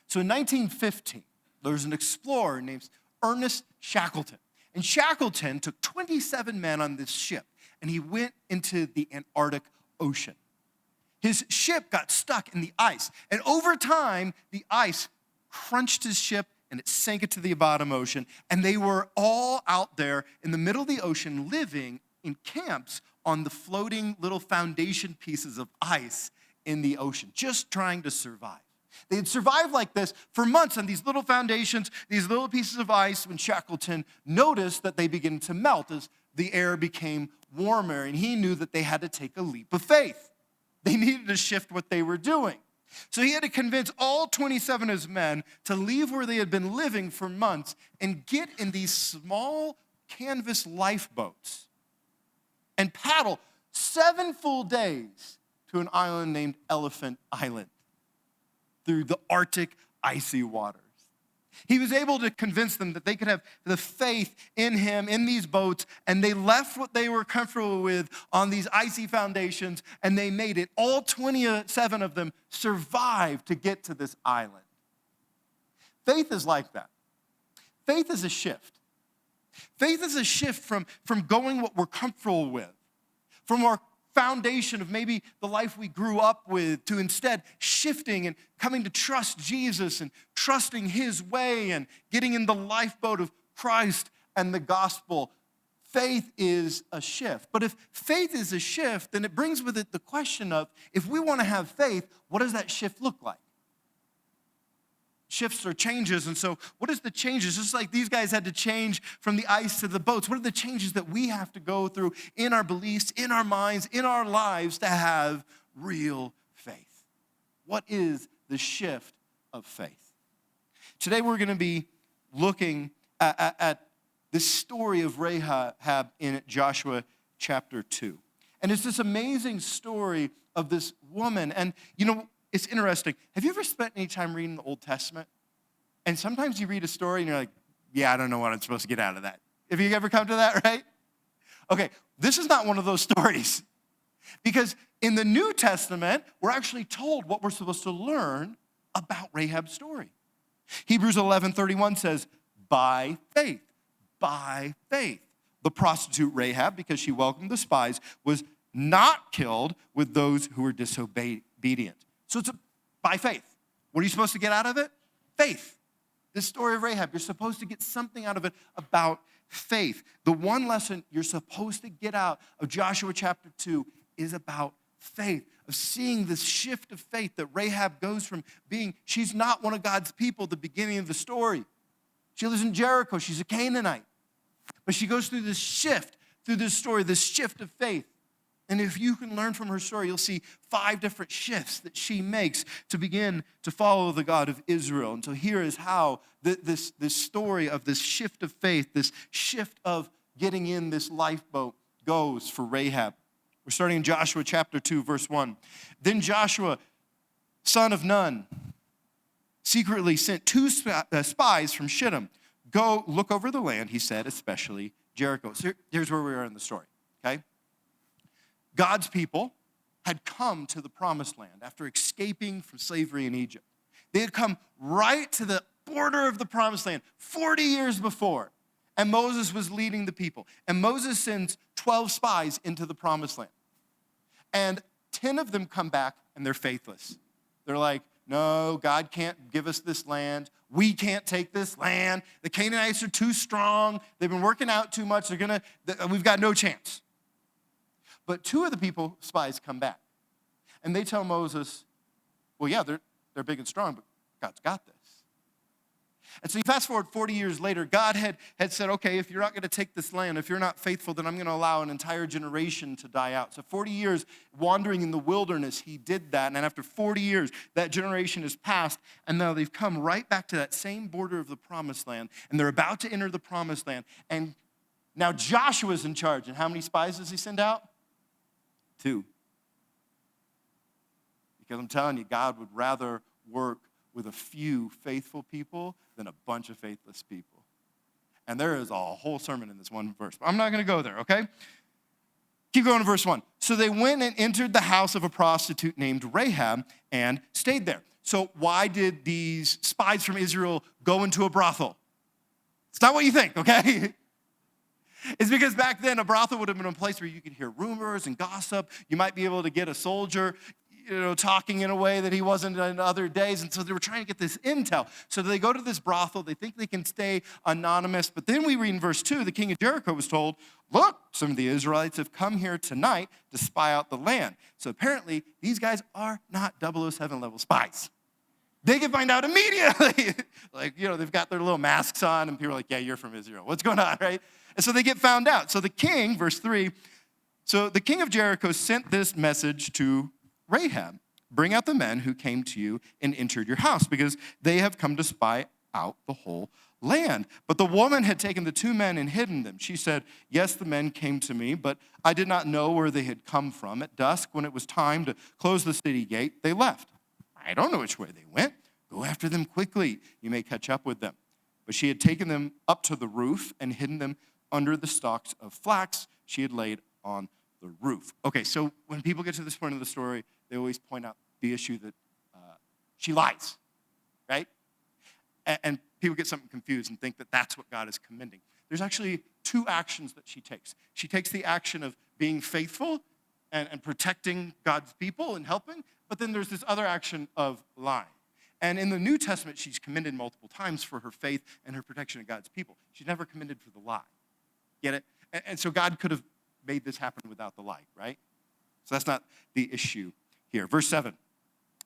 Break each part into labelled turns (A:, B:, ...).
A: So in 1915, there was an explorer named Ernest Shackleton. And Shackleton took 27 men on this ship, and he went into the Antarctic Ocean. His ship got stuck in the ice, and over time, the ice crunched his ship, and it sank it to the bottom ocean, and they were all out there in the middle of the ocean living in camps on the floating little foundation pieces of ice in the ocean, just trying to survive. They had survived like this for months on these little foundations, these little pieces of ice, when Shackleton noticed that they began to melt as the air became warmer, and he knew that they had to take a leap of faith. They needed to shift what they were doing. So he had to convince all 27 of his men to leave where they had been living for months and get in these small canvas lifeboats and paddle 7 full days to an island named Elephant Island through the Arctic icy waters. He was able to convince them that they could have the faith in him in these boats, and they left what they were comfortable with on these icy foundations, and they made it. All 27 of them survived to get to this island. Faith is like that. Faith is a shift. Faith is a shift from going what we're comfortable with, from our foundation of maybe the life we grew up with, to instead shifting and coming to trust Jesus and trusting his way and getting in the lifeboat of Christ and the gospel. Faith is a shift. But if faith is a shift, then it brings with it the question of, if we want to have faith, what does that shift look like? Shifts or changes, and so what is the changes? Just like these guys had to change from the ice to the boats, what are the changes that we have to go through in our beliefs, in our minds, in our lives to have real faith? What is the shift of faith? Today we're going to be looking at this story of Rahab in Joshua chapter 2. And it's this amazing story of this woman. And you know, it's interesting. Have you ever spent any time reading the Old Testament? And sometimes you read a story and you're like, yeah, I don't know what I'm supposed to get out of that. Have you ever come to that, right? Okay, this is not one of those stories. Because in the New Testament, we're actually told what we're supposed to learn about Rahab's story. Hebrews 11:31 says, by faith, the prostitute Rahab, because she welcomed the spies, was not killed with those who were disobedient. So it's by faith. What are you supposed to get out of it? Faith. This story of Rahab, you're supposed to get something out of it about faith. The one lesson you're supposed to get out of Joshua chapter 2 is about faith, of seeing this shift of faith that Rahab goes from being, she's not one of God's people at the beginning of the story. She lives in Jericho. She's a Canaanite. But she goes through this shift, through this story, this shift of faith. And if you can learn from her story, you'll see 5 different shifts that she makes to begin to follow the God of Israel. And so here is how this story of this shift of faith, this shift of getting in this lifeboat goes for Rahab. We're starting in Joshua chapter 2, verse 1. Then Joshua, son of Nun, secretly sent 2 spies from Shittim. Go look over the land, he said, especially Jericho. So here's where we are in the story, okay? God's people had come to the promised land after escaping from slavery in Egypt. They had come right to the border of the promised land 40 years before, and Moses was leading the people. And Moses sends 12 spies into the promised land. And 10 of them come back, and they're faithless. They're like, no, God can't give us this land. We can't take this land. The Canaanites are too strong. They've been working out too much. We've got no chance. But 2 of the spies come back. And they tell Moses, well, yeah, they're big and strong, but God's got this. And so you fast forward 40 years later, God had said, okay, if you're not going to take this land, if you're not faithful, then I'm going to allow an entire generation to die out. So 40 years wandering in the wilderness, he did that. And after 40 years, that generation has passed, and now they've come right back to that same border of the promised land, and they're about to enter the promised land. And now Joshua's in charge. And how many spies does he send out? 2. Because I'm telling you, God would rather work with a few faithful people than a bunch of faithless people. And there is a whole sermon in this one verse. But I'm not going to go there, okay? Keep going to verse 1. So they went and entered the house of a prostitute named Rahab and stayed there. So why did these spies from Israel go into a brothel? It's not what you think, okay? It's because back then a brothel would have been a place where you could hear rumors and gossip. You might be able to get a soldier, talking in a way that he wasn't in other days. And so they were trying to get this intel. So they go to this brothel. They think they can stay anonymous. But then we read in verse 2, the king of Jericho was told, look, some of the Israelites have come here tonight to spy out the land. So apparently these guys are not 007 level spies. They can find out immediately. They've got their little masks on and people are like, yeah, you're from Israel. What's going on, right? And so they get found out. So the king, verse 3, so the king of Jericho sent this message to Rahab. Bring out the men who came to you and entered your house because they have come to spy out the whole land. But the woman had taken the 2 men and hidden them. She said, yes, the men came to me, but I did not know where they had come from. At dusk, when it was time to close the city gate, they left. I don't know which way they went. Go after them quickly. You may catch up with them. But she had taken them up to the roof and hidden them under the stalks of flax she had laid on the roof. Okay, so when people get to this point of the story, they always point out the issue that she lies, right? And people get something confused and think that that's what God is commending. There's actually 2 actions that she takes. She takes the action of being faithful and protecting God's people and helping, but then there's this other action of lying. And in the New Testament, she's commended multiple times for her faith and her protection of God's people. She's never commended for the lie. Get it? And so God could have made this happen without the lie, right? So that's not the issue here. Verse 7.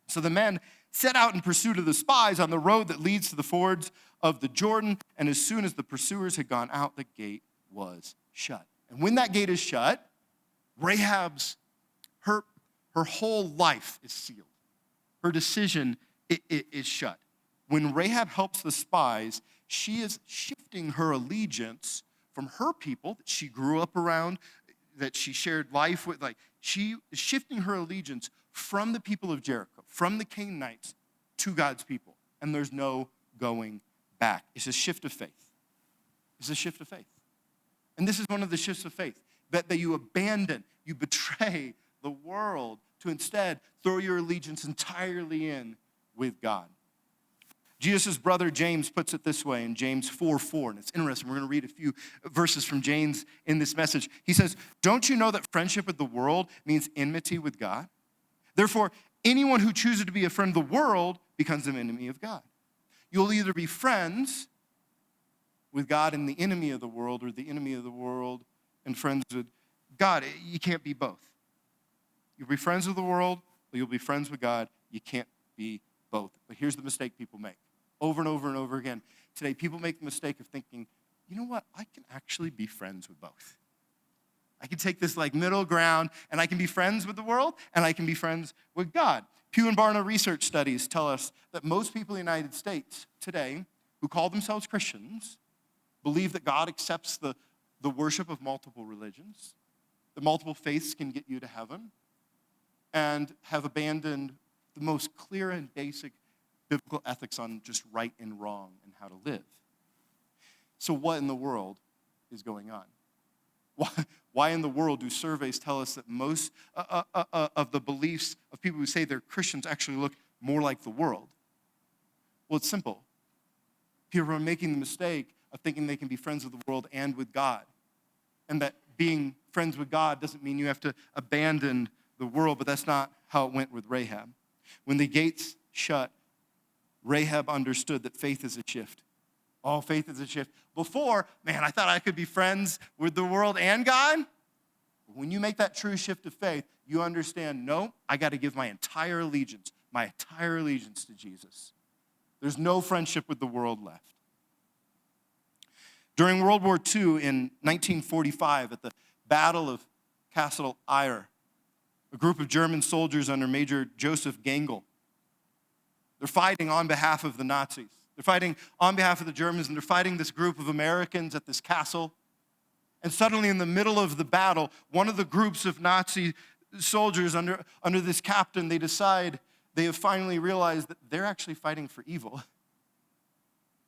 A: So the men set out in pursuit of the spies on the road that leads to the fords of the Jordan, and as soon as the pursuers had gone out, the gate was shut. And when that gate is shut, Rahab's, her whole life is sealed. Her decision is shut. When Rahab helps the spies, she is shifting her allegiance from her people that she grew up around, that she shared life with. She is shifting her allegiance from the people of Jericho, from the Canaanites, to God's people. And there's no going back. It's a shift of faith. It's a shift of faith. And this is one of the shifts of faith, that you abandon, you betray the world to instead throw your allegiance entirely in with God. Jesus' brother James puts it this way in James 4:4, and it's interesting. We're going to read a few verses from James in this message. He says, don't you know that friendship with the world means enmity with God? Therefore, anyone who chooses to be a friend of the world becomes an enemy of God. You'll either be friends with God and the enemy of the world, or the enemy of the world and friends with God. You can't be both. You'll be friends with the world, or you'll be friends with God. You can't be both. But here's the mistake people make. Over and over and over again. Today, people make the mistake of thinking, you know what? I can actually be friends with both. I can take this middle ground, and I can be friends with the world, and I can be friends with God. Pew and Barna research studies tell us that most people in the United States today who call themselves Christians believe that God accepts the worship of multiple religions, that multiple faiths can get you to heaven, and have abandoned the most clear and basic biblical ethics on just right and wrong and how to live. So what in the world is going on? Why in the world do surveys tell us that most of the beliefs of people who say they're Christians actually look more like the world? Well, it's simple. People are making the mistake of thinking they can be friends with the world and with God, and that being friends with God doesn't mean you have to abandon the world, but that's not how it went with Rahab. When the gates shut, Rahab understood that faith is a shift. Oh, faith is a shift. Before, man, I thought I could be friends with the world and God. When you make that true shift of faith, you understand, no, I got to give my entire allegiance to Jesus. There's no friendship with the world left. During World War II in 1945, at the Battle of Castle Eyre, a group of German soldiers under Major Joseph Gangel, they're fighting on behalf of the Nazis. They're fighting on behalf of the Germans, and they're fighting this group of Americans at this castle. And suddenly, in the middle of the battle, one of the groups of Nazi soldiers under this captain, they have finally realized that they're actually fighting for evil.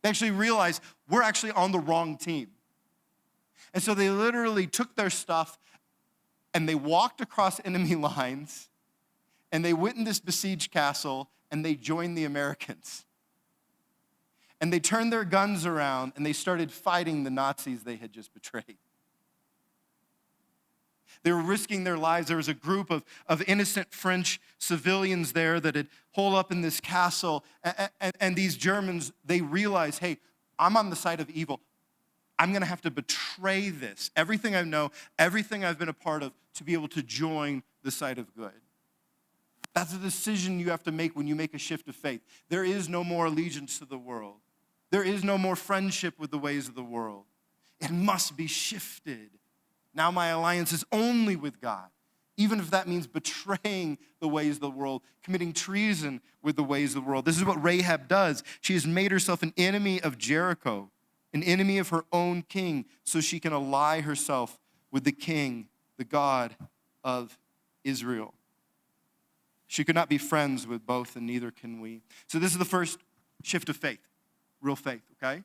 A: They actually realize we're actually on the wrong team. And so they literally took their stuff and they walked across enemy lines and they went in this besieged castle and they joined the Americans. And they turned their guns around and they started fighting the Nazis they had just betrayed. They were risking their lives. There was a group of innocent French civilians there that had holed up in this castle. And these Germans, they realized, hey, I'm on the side of evil. I'm going to have to betray this. Everything I know, everything I've been a part of, to be able to join the side of good. That's a decision you have to make when you make a shift of faith. There is no more allegiance to the world. There is no more friendship with the ways of the world. It must be shifted. Now my alliance is only with God, even if that means betraying the ways of the world, committing treason with the ways of the world. This is what Rahab does. She has made herself an enemy of Jericho, an enemy of her own king, so she can ally herself with the king, the God of Israel. She could not be friends with both, and neither can we. So this is the first shift of faith, real faith, okay?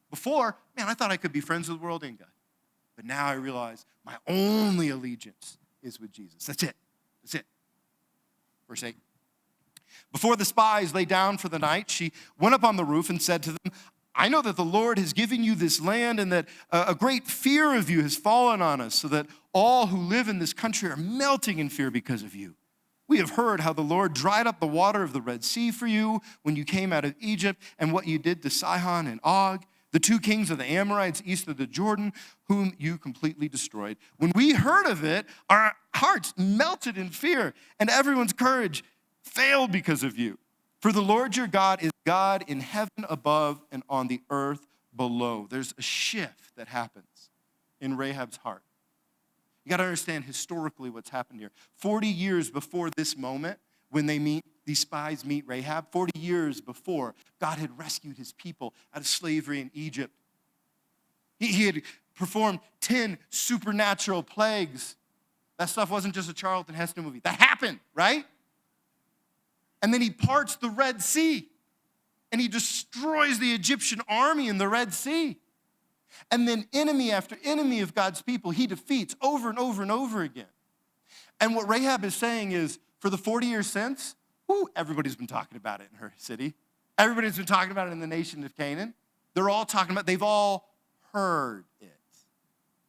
A: Before, man, I thought I could be friends with the world and God. But now I realize my only allegiance is with Jesus. That's it. That's it. Verse 8. Before the spies lay down for the night, she went up on the roof and said to them, I know that the Lord has given you this land and that a great fear of you has fallen on us, so that all who live in this country are melting in fear because of you. We have heard how the Lord dried up the water of the Red Sea for you when you came out of Egypt, and what you did to Sihon and Og, the two kings of the Amorites east of the Jordan, whom you completely destroyed. When we heard of it, our hearts melted in fear, and everyone's courage failed because of you. For the Lord your God is God in heaven above and on the earth below. There's a shift that happens in Rahab's heart. You got to understand historically what's happened here. 40 years before this moment, when these spies meet Rahab, 40 years before, God had rescued his people out of slavery in Egypt. He had performed 10 supernatural plagues. That stuff wasn't just a Charlton Heston movie. That happened, right? And then he parts the Red Sea, and he destroys the Egyptian army in the Red Sea. And then enemy after enemy of God's people, he defeats over and over and over again. And what Rahab is saying is, for the 40 years since, everybody's been talking about it in her city. Everybody's been talking about it in the nation of Canaan. They're all talking about, they've all heard it.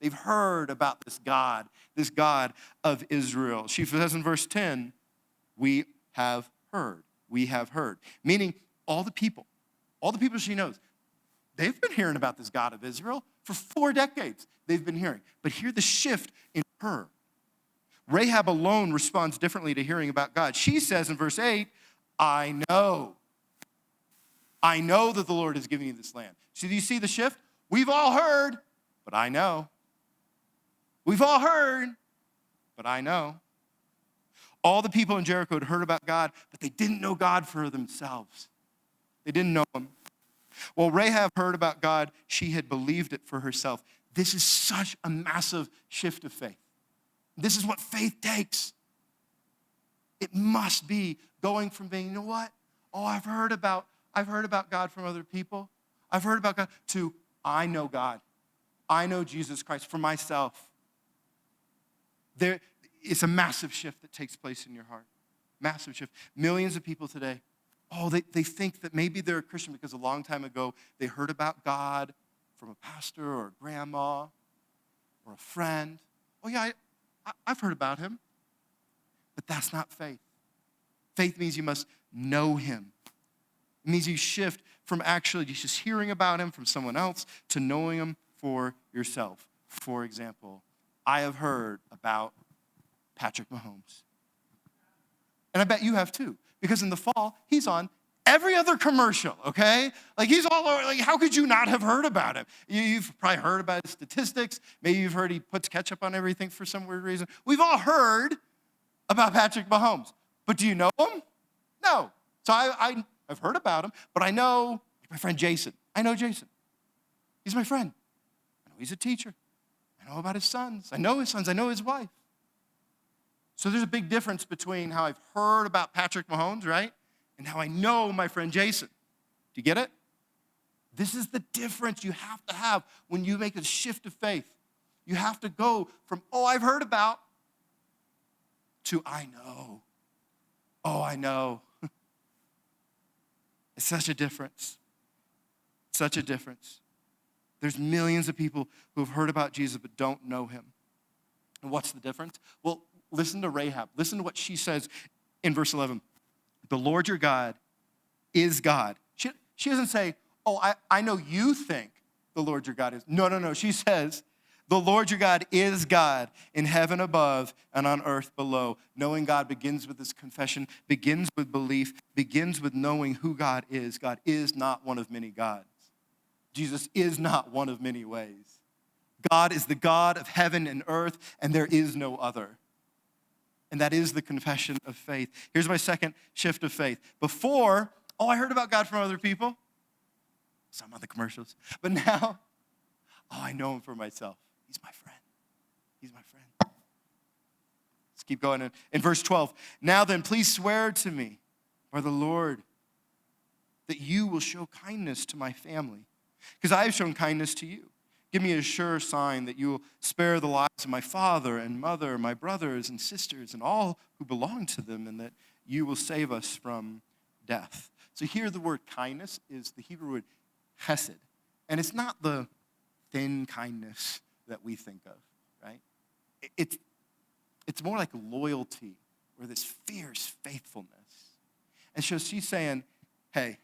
A: They've heard about this God of Israel. She says in verse 10, we have heard. We have heard. Meaning all the people she knows, they've been hearing about this God of Israel for 4 decades. They've been hearing. But hear the shift in her. Rahab alone responds differently to hearing about God. She says in verse 8, I know that the Lord has given you this land. So do you see the shift? We've all heard, but I know. We've all heard, but I know. All the people in Jericho had heard about God, but they didn't know God for themselves. They didn't know him. While Rahab heard about God, she had believed it for herself. This is such a massive shift of faith. This is what faith takes. It must be going from being, you know what? Oh, I've heard about God from other people. I've heard about God, to I know God. I know Jesus Christ for myself. It's a massive shift that takes place in your heart. Massive shift. Millions of people today, they think that maybe they're a Christian because a long time ago they heard about God from a pastor or a grandma or a friend. Oh yeah, I've heard about him. But that's not faith. Faith means you must know him. It means you shift from actually just hearing about him from someone else to knowing him for yourself. For example, I have heard about Patrick Mahomes. And I bet you have too. Because in the fall, he's on every other commercial, okay? Like he's all over, like how could you not have heard about him? You've probably heard about his statistics. Maybe you've heard he puts ketchup on everything for some weird reason. We've all heard about Patrick Mahomes. But do you know him? No. So I've heard about him, but I know my friend Jason. I know Jason. He's my friend. I know he's a teacher. I know about his sons. I know his sons. I know his wife. So there's a big difference between how I've heard about Patrick Mahomes, right? And how I know my friend Jason. Do you get it? This is the difference you have to have when you make a shift of faith. You have to go from, I've heard about, to I know. I know. It's such a difference. Such a difference. There's millions of people who have heard about Jesus but don't know him. And what's the difference? Well, listen to Rahab. Listen to what she says in verse 11. The Lord your God is God. She doesn't say, oh, I know you think the Lord your God is. No. She says, the Lord your God is God in heaven above and on earth below. Knowing God begins with this confession, begins with belief, begins with knowing who God is. God is not one of many gods. Jesus is not one of many ways. God is the God of heaven and earth, and there is no other. And that is the confession of faith. Here's my second shift of faith. Before, I heard about God from other people. Some other commercials. But now, I know him for myself. He's my friend. He's my friend. Let's keep going. In verse 12, now then, please swear to me by the Lord that you will show kindness to my family, because I have shown kindness to you. Give me a sure sign that you will spare the lives of my father and mother, my brothers and sisters, and all who belong to them, and that you will save us from death. So here the word kindness is the Hebrew word chesed. And it's not the thin kindness that we think of, right? It's more like loyalty or this fierce faithfulness. And so she's saying, hey,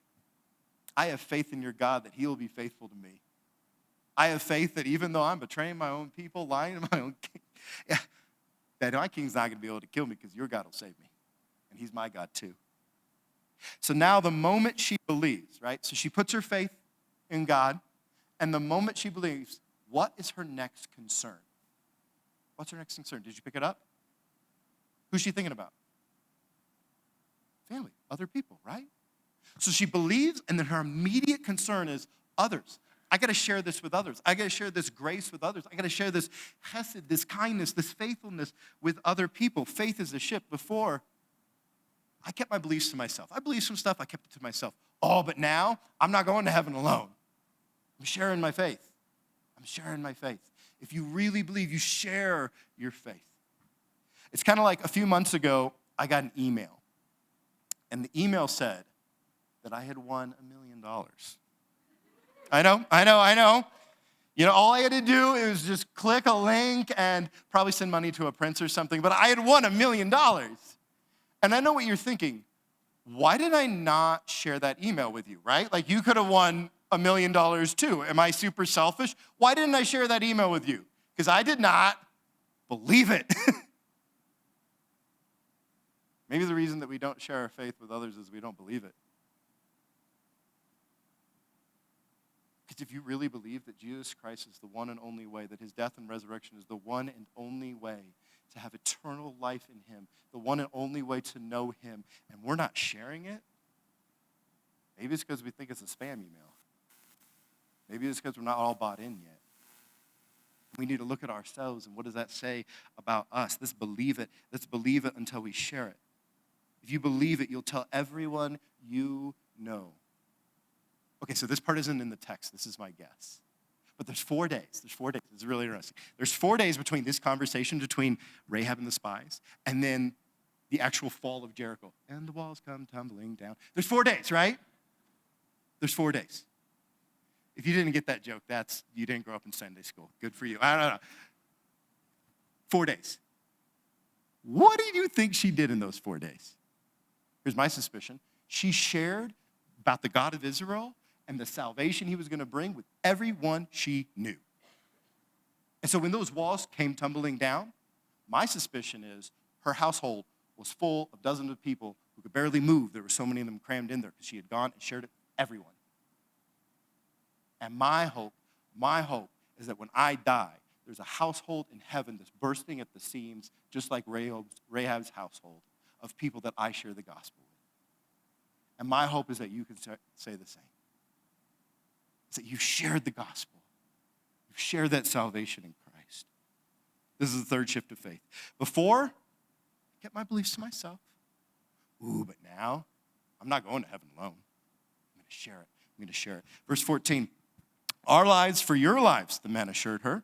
A: I have faith in your God that he will be faithful to me. I have faith that even though I'm betraying my own people, lying to my own king, that my king's not going to be able to kill me because your God will save me. And he's my God too. So now the moment she believes, right? So she puts her faith in God, and the moment she believes, what is her next concern? What's her next concern? Did you pick it up? Who's she thinking about? Family, other people, right? So she believes, and then her immediate concern is others. I got to share this with others. I got to share this grace with others. I got to share this chesed, this kindness, this faithfulness with other people. Faith is a ship. Before, I kept my beliefs to myself. I believed some stuff, I kept it to myself. Oh, but now, I'm not going to heaven alone. I'm sharing my faith. I'm sharing my faith. If you really believe, you share your faith. It's kind of like a few months ago, I got an email. And the email said that I had won $1 million. I know. You know, all I had to do was just click a link and probably send money to a prince or something, but I had won $1 million. And I know what you're thinking. Why did I not share that email with you, right? Like you could have won $1 million too. Am I super selfish? Why didn't I share that email with you? Because I did not believe it. Maybe the reason that we don't share our faith with others is we don't believe it. Because if you really believe that Jesus Christ is the one and only way, that his death and resurrection is the one and only way to have eternal life in him, the one and only way to know him, and we're not sharing it, maybe it's because we think it's a spam email. Maybe it's because we're not all bought in yet. We need to look at ourselves and what does that say about us? Let's believe it. Let's believe it until we share it. If you believe it, you'll tell everyone you know. Okay, so this part isn't in the text. This is my guess. But there's 4 days. It's really interesting. There's 4 days between this conversation between Rahab and the spies and then the actual fall of Jericho. And the walls come tumbling down. There's 4 days, right? There's 4 days. If you didn't get that joke, you didn't grow up in Sunday school. Good for you. I don't know. 4 days. What do you think she did in those 4 days? Here's my suspicion. She shared about the God of Israel and the salvation he was going to bring with everyone she knew. And so when those walls came tumbling down, my suspicion is her household was full of dozens of people who could barely move. There were so many of them crammed in there because she had gone and shared it with everyone. And my hope is that when I die, there's a household in heaven that's bursting at the seams, just like Rahab's household, of people that I share the gospel with. And my hope is that you can say the same. It's that you shared the gospel. You've shared that salvation in Christ. This is the third shift of faith. Before, I kept my beliefs to myself. But now, I'm not going to heaven alone. I'm going to share it. Verse 14, our lives for your lives, the men assured her.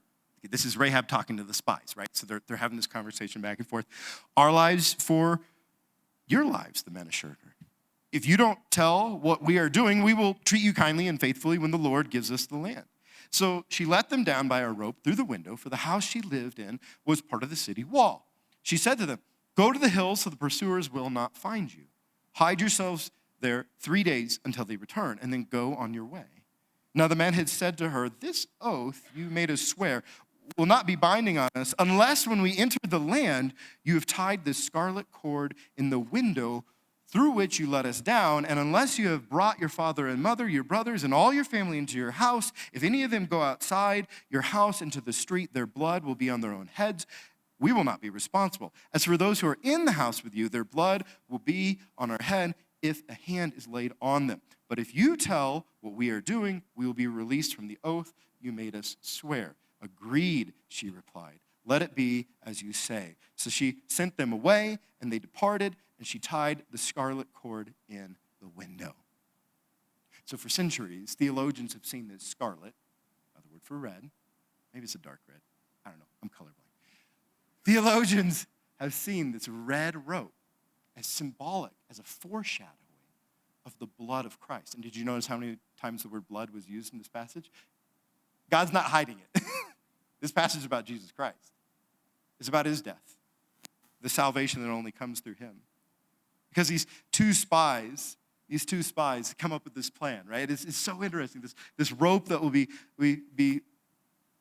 A: This is Rahab talking to the spies, right? So they're having this conversation back and forth. Our lives for your lives, the men assured her. If you don't tell what we are doing, we will treat you kindly and faithfully when the Lord gives us the land." So she let them down by a rope through the window, for the house she lived in was part of the city wall. She said to them, "Go to the hills so the pursuers will not find you. Hide yourselves there 3 days until they return, and then go on your way." Now the man had said to her, "This oath you made us swear will not be binding on us unless when we enter the land you have tied this scarlet cord in the window through which you let us down, and unless you have brought your father and mother, your brothers, and all your family into your house. If any of them go outside your house into the street, their blood will be on their own heads. We will not be responsible. As for those who are in the house with you, their blood will be on our head if a hand is laid on them. But if you tell what we are doing, we will be released from the oath you made us swear." "Agreed," she replied. "Let it be as you say." So she sent them away, and they departed, and she tied the scarlet cord in the window. So for centuries, theologians have seen this scarlet, another word for red. Maybe it's a dark red. I don't know. I'm colorblind. Theologians have seen this red rope as symbolic, as a foreshadowing of the blood of Christ. And did you notice how many times the word blood was used in this passage? God's not hiding it. This passage is about Jesus Christ. It's about his death, the salvation that only comes through him. Because these two spies come up with this plan, right? It's so interesting, this rope that will be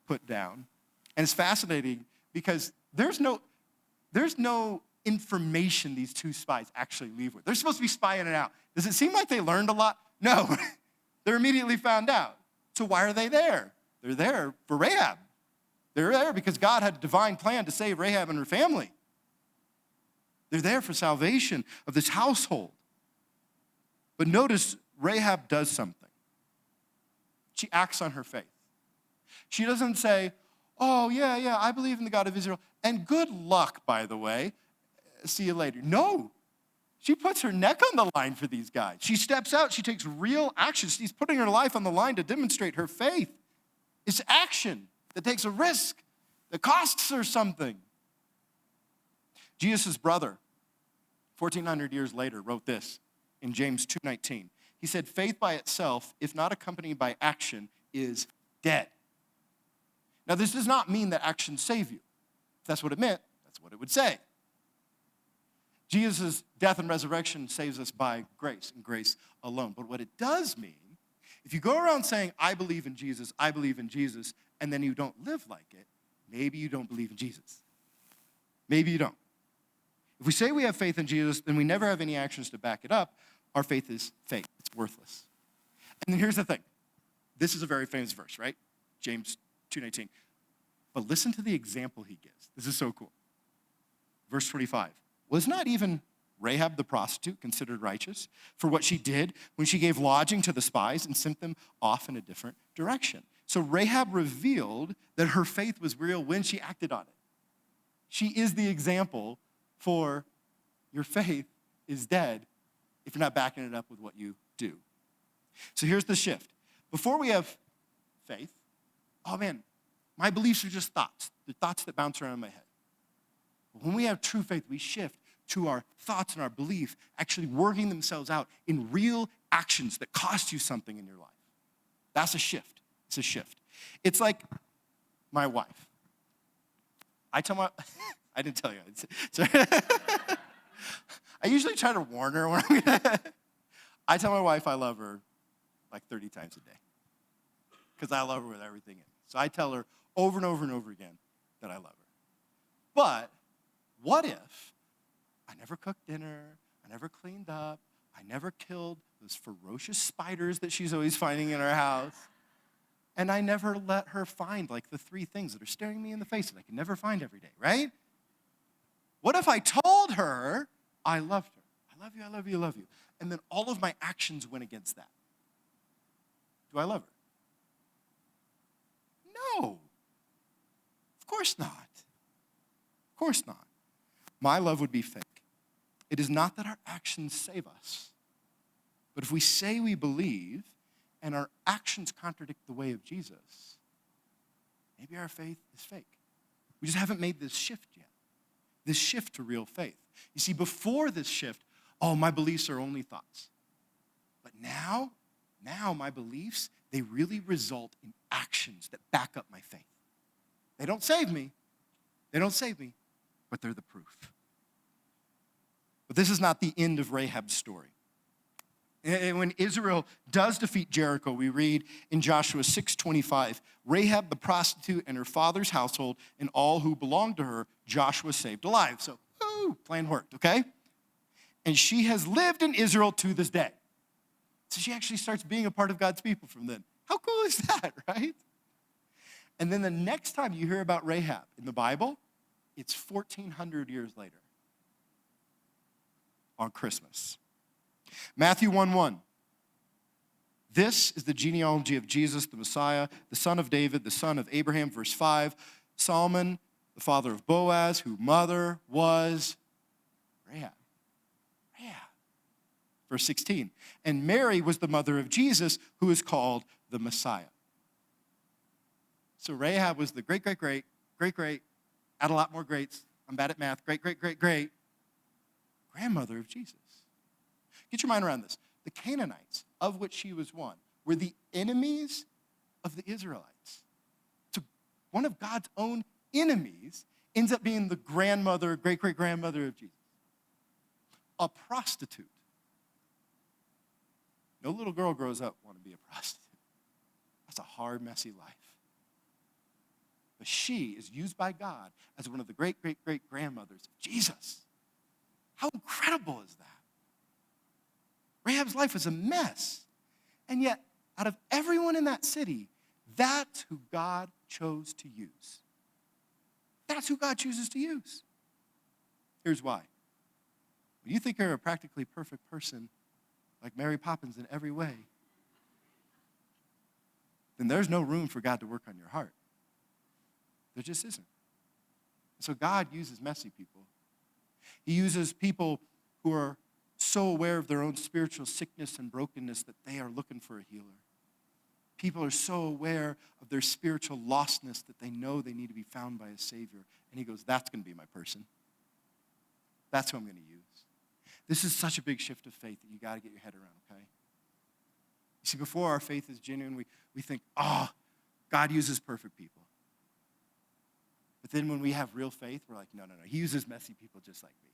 A: put down. And it's fascinating because there's no information these two spies actually leave with. They're supposed to be spying it out. Does it seem like they learned a lot? No. They're immediately found out. So why are they there? They're there for Rahab. They're there because God had a divine plan to save Rahab and her family. They're there for salvation of this household. But notice Rahab does something. She acts on her faith. She doesn't say, "Oh, yeah, I believe in the God of Israel. And good luck, by the way. See you later." No. She puts her neck on the line for these guys. She steps out. She takes real action. She's putting her life on the line to demonstrate her faith. It's action that takes a risk, that costs her something. Jesus' brother, 1,400 years later, wrote this in James 2:19. He said, "Faith by itself, if not accompanied by action, is dead." Now, this does not mean that actions save you. If that's what it meant, that's what it would say. Jesus' death and resurrection saves us by grace and grace alone. But what it does mean, if you go around saying, "I believe in Jesus, I believe in Jesus," and then you don't live like it, maybe you don't believe in Jesus. Maybe you don't. If we say we have faith in Jesus, then we never have any actions to back it up. Our faith is fake. It's worthless. And then here's the thing. This is a very famous verse, right? James 2:19. But listen to the example he gives. This is so cool. Verse 25. "Was not even Rahab the prostitute considered righteous for what she did when she gave lodging to the spies and sent them off in a different direction?" So Rahab revealed that her faith was real when she acted on it. She is the example for your faith is dead if you're not backing it up with what you do. So here's the shift. Before we have faith, oh man, my beliefs are just thoughts. They're thoughts that bounce around in my head. But when we have true faith, we shift to our thoughts and our belief actually working themselves out in real actions that cost you something in your life. That's a shift. It's a shift. It's like my wife. I didn't tell you. I usually try to warn her when I tell my wife I love her like 30 times a day because I love her with everything in me. So I tell her over and over and over again that I love her. But what if I never cooked dinner, I never cleaned up, I never killed those ferocious spiders that she's always finding in our house, and I never let her find like the three things that are staring me in the face that I can never find every day, right? What if I told her I loved her? I love you, I love you, I love you. And then all of my actions went against that. Do I love her? No. Of course not. Of course not. My love would be fake. It is not that our actions save us. But if we say we believe and our actions contradict the way of Jesus, maybe our faith is fake. We just haven't made this shift yet. This shift to real faith. You see, before this shift, oh, my beliefs are only thoughts. But now my beliefs, they really result in actions that back up my faith. They don't save me, but they're the proof. But this is not the end of Rahab's story. And when Israel does defeat Jericho, we read in Joshua 6:25, Rahab the prostitute and her father's household and all who belonged to her, Joshua saved alive. So, plan worked, okay? And she has lived in Israel to this day. So she actually starts being a part of God's people from then. How cool is that, right? And then the next time you hear about Rahab in the Bible, it's 1,400 years later on Christmas. Matthew 1:1. This is the genealogy of Jesus, the Messiah, the son of David, the son of Abraham. Verse 5, Solomon, the father of Boaz, whose mother was Rahab. Verse 16, and Mary was the mother of Jesus, who is called the Messiah. So Rahab was the great, add a lot more greats. I'm bad at math. Great grandmother of Jesus. Get your mind around this. The Canaanites, of which she was one, were the enemies of the Israelites. So one of God's own enemies ends up being the grandmother, great-grandmother of Jesus. A prostitute. No little girl grows up want to be a prostitute. That's a hard, messy life. But she is used by God as one of the great-grandmothers of Jesus. How incredible is that? Rahab's life was a mess. And yet, out of everyone in that city, that's who God chose to use. That's who God chooses to use. Here's why. When you think you're a practically perfect person, like Mary Poppins in every way, then there's no room for God to work on your heart. There just isn't. So God uses messy people. He uses people who are so aware of their own spiritual sickness and brokenness that they are looking for a healer. People are so aware of their spiritual lostness that they know they need to be found by a Savior. And he goes, that's going to be my person. That's who I'm going to use. This is such a big shift of faith that you got to get your head around, okay? You see, before our faith is genuine, we think, God uses perfect people. But then when we have real faith, we're like, no. He uses messy people just like me.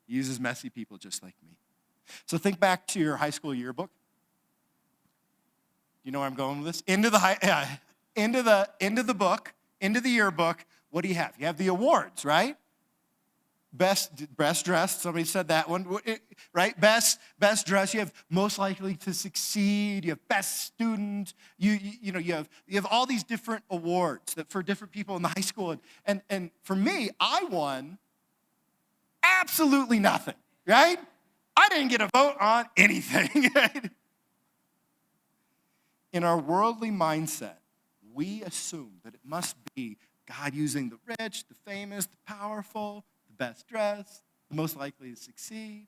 A: He uses messy people just like me. So think back to your high school yearbook. You know where I'm going with this? Into the book, into the yearbook, what do you have? You have the awards, right? Best dressed, somebody said that one, right? Best dressed, you have most likely to succeed, you have best student, you have all these different awards that for different people in the high school. And for me, I won absolutely nothing, right? I didn't get a vote on anything. Right? In our worldly mindset, we assume that it must be God using the rich, the famous, the powerful, the best dressed, the most likely to succeed.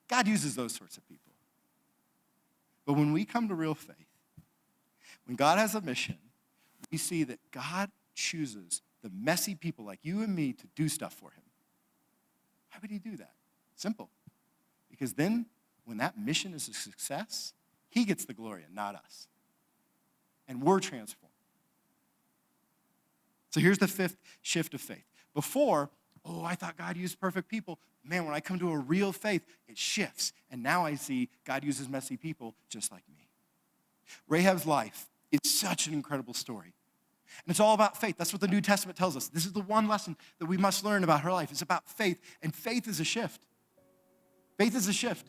A: God uses those sorts of people. But when we come to real faith, when God has a mission, we see that God chooses the messy people like you and me to do stuff for him. Why would he do that? Simple. Because then when that mission is a success, he gets the glory and not us. And we're transformed. So here's the fifth shift of faith. Before, I thought God used perfect people. Man, when I come to a real faith, it shifts. And now I see God uses messy people just like me. Rahab's life is such an incredible story. And it's all about faith. That's what the New Testament tells us. This is the one lesson that we must learn about her life. It's about faith. And faith is a shift. Faith is a shift.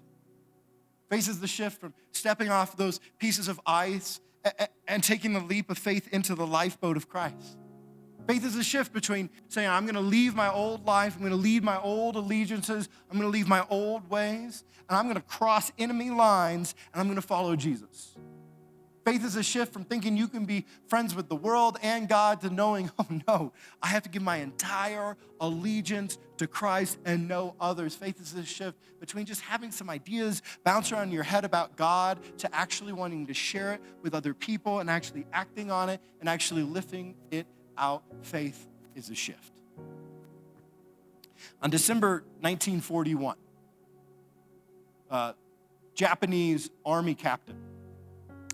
A: Faith is the shift from stepping off those pieces of ice and taking the leap of faith into the lifeboat of Christ. Faith is a shift between saying, I'm going to leave my old life, I'm going to leave my old allegiances, I'm going to leave my old ways, and I'm going to cross enemy lines, and I'm going to follow Jesus. Faith is a shift from thinking you can be friends with the world and God to knowing, no, I have to give my entire allegiance to Christ and no others. Faith is a shift between just having some ideas bounce around in your head about God to actually wanting to share it with other people and actually acting on it and actually living it out. Faith is a shift. On December 1941, Japanese army captain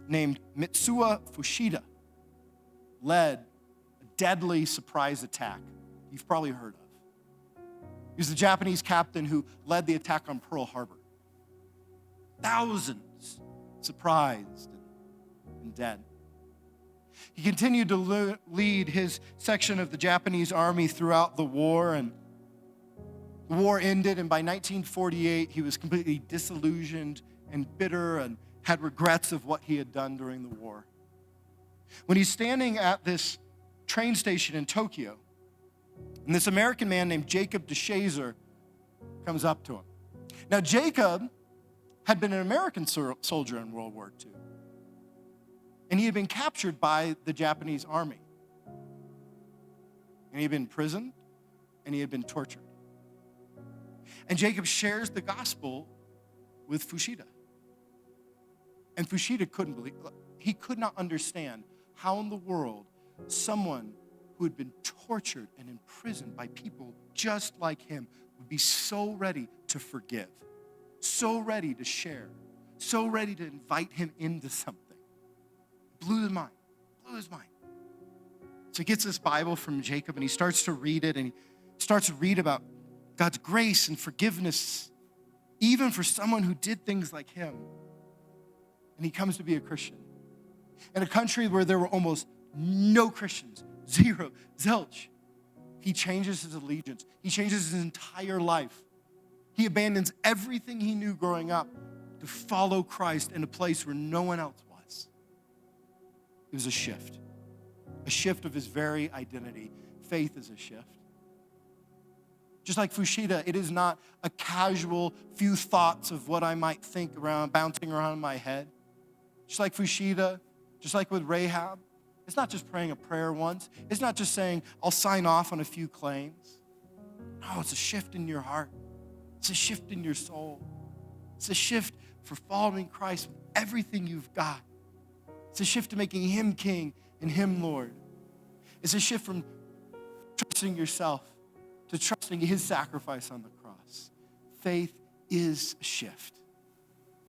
A: named Mitsuo Fushida led a deadly surprise attack you've probably heard of. He was the Japanese captain who led the attack on Pearl Harbor. Thousands surprised and dead. He continued to lead his section of the Japanese army throughout the war, and the war ended, and by 1948, he was completely disillusioned and bitter and had regrets of what he had done during the war. When he's standing at this train station in Tokyo, and this American man named Jacob DeShazer comes up to him. Now, Jacob had been an American soldier in World War II, and he had been captured by the Japanese army. And he had been imprisoned, and he had been tortured. And Jacob shares the gospel with Fushida. And Fushida couldn't believe, he could not understand how in the world someone who had been tortured and imprisoned by people just like him would be so ready to forgive, so ready to share, so ready to invite him into something. Blew his mind. So he gets this Bible from Jacob and he starts to read it, and he starts to read about God's grace and forgiveness, even for someone who did things like him. And he comes to be a Christian. In a country where there were almost no Christians, zero, zilch, he changes his allegiance. He changes his entire life. He abandons everything he knew growing up to follow Christ in a place where no one else was. It was a shift of his very identity. Faith is a shift. Just like Fushida, it is not a casual few thoughts of what I might think around, bouncing around in my head. Just like Fushida, just like with Rahab, it's not just praying a prayer once. It's not just saying, I'll sign off on a few claims. No, it's a shift in your heart. It's a shift in your soul. It's a shift for following Christ with everything you've got. It's a shift to making him king and him Lord. It's a shift from trusting yourself to trusting his sacrifice on the cross. Faith is a shift.